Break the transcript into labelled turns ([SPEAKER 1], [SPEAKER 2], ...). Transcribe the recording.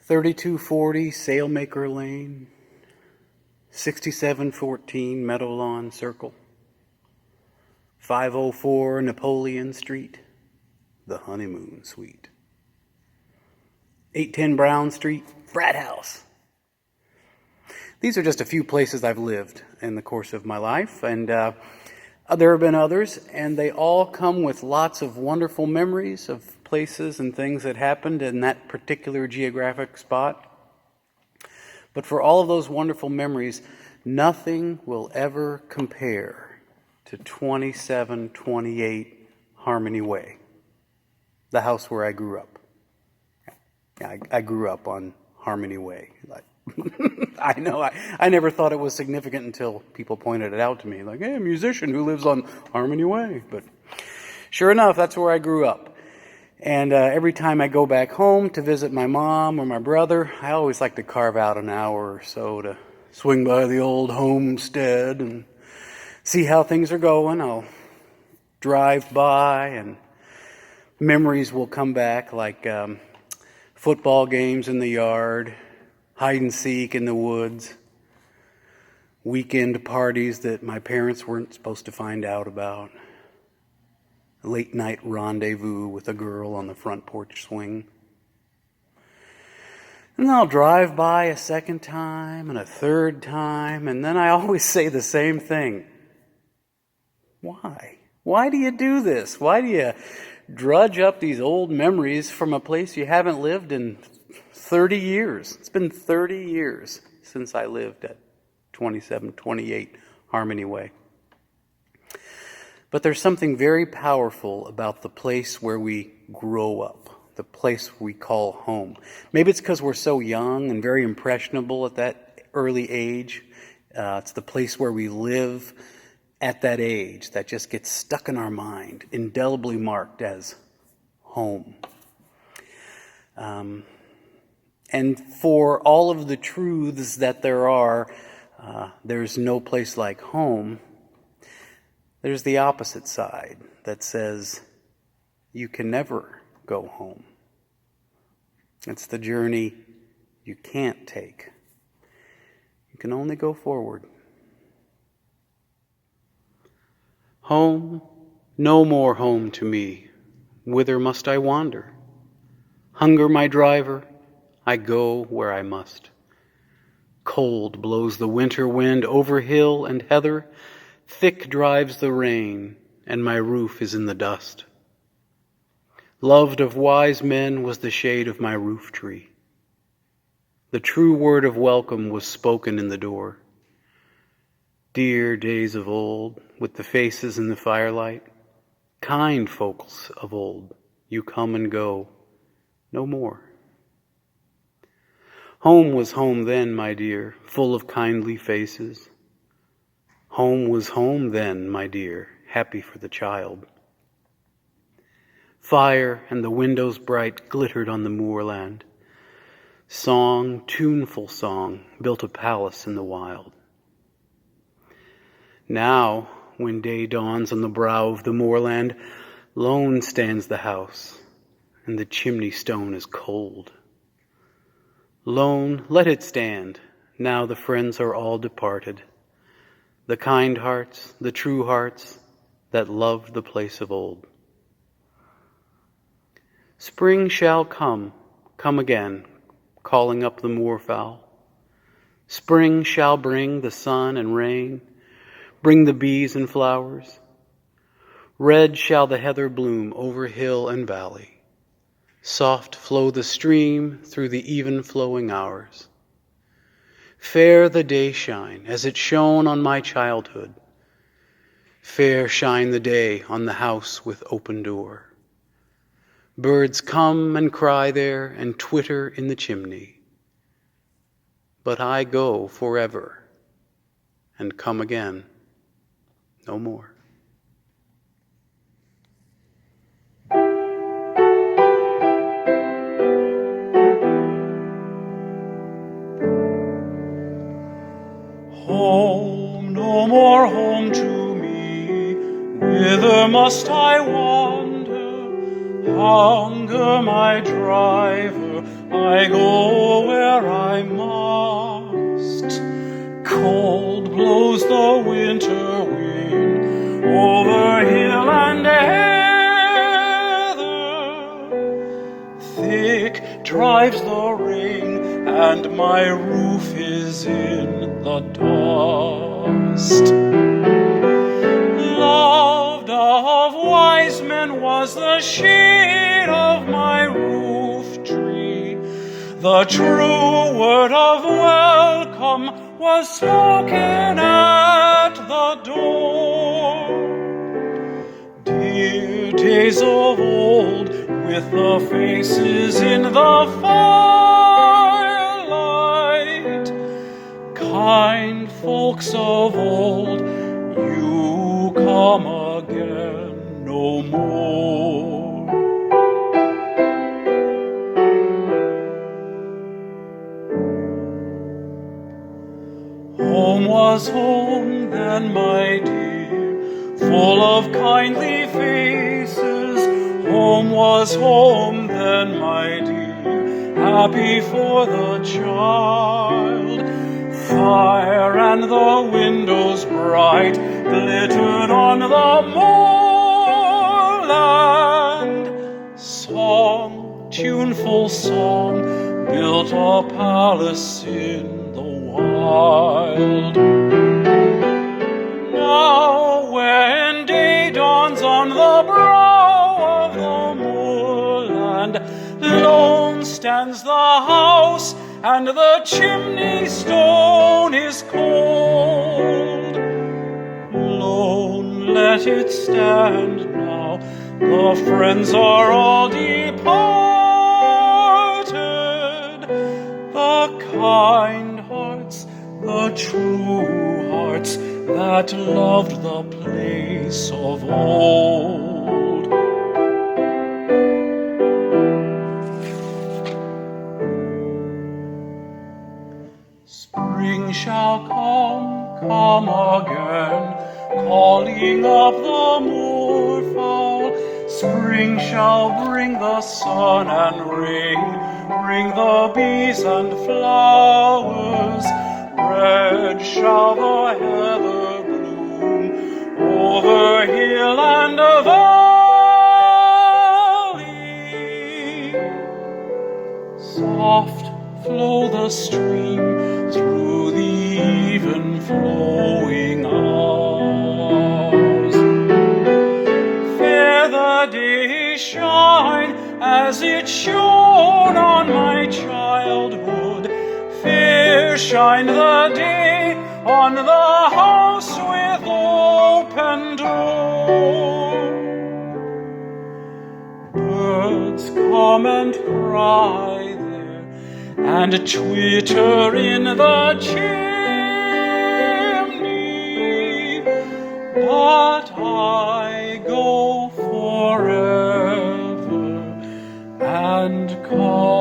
[SPEAKER 1] 3240 Sailmaker Lane, 6714 Meadowlawn Circle, 504 Napoleon Street, the Honeymoon Suite, 810 Brown Street, Frat House. These are just a few places I've lived in the course of my life, and there have been others, and they all come with lots of wonderful memories of places and things that happened in that particular geographic spot. But for all of those wonderful memories, nothing will ever compare to 2728 Harmony Way, the house where I grew up. I grew up on Harmony Way. I know, I never thought it was significant until people pointed it out to me, like, hey, a musician who lives on Harmony Way. But sure enough, that's where I grew up. And every time I go back home to visit my mom or my brother, I always like to carve out an hour or so to swing by the old homestead and see how things are going. I'll drive by and memories will come back, like football games in the yard, hide and seek in the woods, weekend parties that my parents weren't supposed to find out about, a late night rendezvous with a girl on the front porch swing. And then I'll drive by a second time and a third time, and then I always say the same thing. Why? Why do you do this? Why do you drudge up these old memories from a place you haven't lived in 30 years. It's been 30 years since I lived at 2728 Harmony Way. But there's something very powerful about the place where we grow up, the place we call home. Maybe it's because we're so young and very impressionable at that early age. It's the place where we live at that age that just gets stuck in our mind, indelibly marked as home. And for all of the truths that there are, there's no place like home. There's the opposite side that says you can never go home. It's the journey you can't take. You can only go forward. Home, no more home to me. Whither must I wander? Hunger my driver, I go where I must. Cold blows the winter wind over hill and heather, thick drives the rain, and my roof is in the dust. Loved of wise men was the shade of my roof tree. The true word of welcome was spoken in the door. Dear days of old, with the faces in the firelight, kind folks of old, you come and go, no more. Home was home then, my dear, full of kindly faces. Home was home then, my dear, happy for the child. Fire and the windows bright glittered on the moorland. Song, tuneful song, built a palace in the wild. Now, when day dawns on the brow of the moorland, lone stands the house, and the chimney stone is cold. Lone, let it stand, now the friends are all departed, the kind hearts, the true hearts, that loved the place of old. Spring shall come again, calling up the moorfowl. Spring shall bring the sun and rain, bring the bees and flowers. Red shall the heather bloom over hill and valley. Soft flow the stream through the even flowing hours. Fair the day shine as it shone on my childhood. Fair shine the day on the house with open door. Birds come and cry there and twitter in the chimney. But I go forever and come again no more.
[SPEAKER 2] Home, no more home to me. Whither must I wander? Hunger, my driver, I go where I must. Cold blows the winter wind over hill and heather. Thick drives the rain, and my roof is in the dust. Loved of wise men was the shade of my roof tree. The true word of welcome was spoken at the door. Dear days of old, with the faces in the firelight, kind folks of old, you come again no more. Home was home then, my dear, full of kindly faces. Home was home then, my dear, happy for the child. Fire and the windows bright glittered on the moorland. Song, tuneful song, built a palace in the wild. Now when day dawns on the brow of the moorland, lone stands the house, and the chimney stone is cold. Lone, let it stand now, the friends are all departed. The kind hearts, the true hearts, that loved the place of old. Spring shall come again, calling up the moorfowl. Spring shall bring the sun and rain, bring the bees and flowers. Red shall the heather bloom over hill and valley. Soft flow the stream through the even flowing hours. Fair the day shine as it shone on my childhood. Fair shine the day on the house with open door. Birds come and cry there, and twitter in the chimney, but I go forever and come